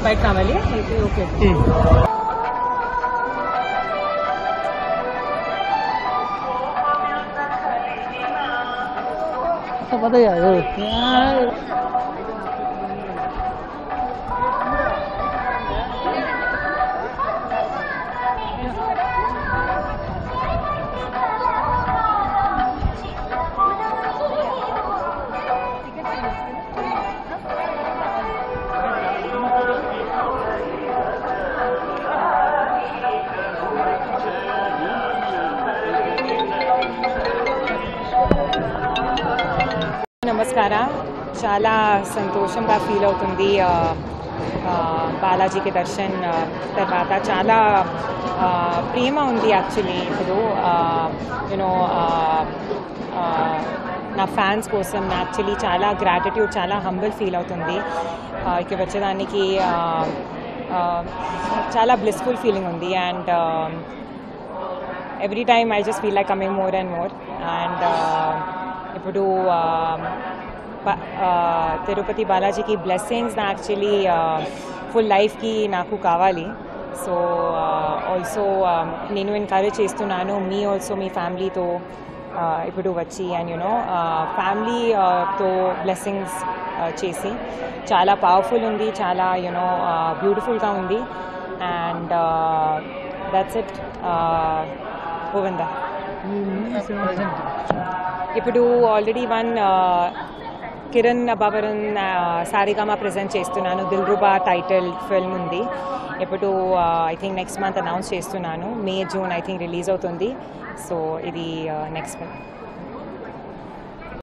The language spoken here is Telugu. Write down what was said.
బయట కావాలి ఓకే पता ही है నమస్కార చాలా సంతోషంగా ఫీల్ అవుతుంది బాలాజీకి దర్శన్ తర్వాత చాలా ప్రేమ ఉంది యాక్చువల్లీ ఇప్పుడు యూనో నా ఫ్యాన్స్ కోసం యాక్చువల్లీ చాలా గ్రాటిట్యూడ్ చాలా హంబుల్ ఫీల్ అవుతుంది ఇక్కడ వచ్చేదానికి చాలా బ్లిస్ఫుల్ ఫీలింగ్ ఉంది and every time I just feel like coming more and more and ఇప్పుడు తిరుపతి బాలాజీకి బ్లెస్సింగ్స్ యాక్చువల్లీ ఫుల్ లైఫ్కి నాకు కావాలి సో ఆల్సో నేను ఎంకరేజ్ చేస్తున్నాను మీ ఆల్సో మీ ఫ్యామిలీతో ఇప్పుడు వచ్చి అండ్ యూనో ఫ్యామిలీతో బ్లెస్సింగ్స్ చేసి చాలా పవర్ఫుల్ ఉంది చాలా యూనో బ్యూటిఫుల్గా ఉంది అండ్ దట్స్ ఇట్ గోవిందా ఇప్పుడు ఆల్రెడీ కిరణ్ అబావరన్ సారీగామా ప్రజెంట్ చేస్తున్నాను దిల్రుబా టైటిల్ ఫిల్మ్ ఉంది ఇప్పుడు I think next month announce చేస్తున్నాను May June I think release అవుతుంది సో ఇది నెక్స్ట్ ఫిల్మ్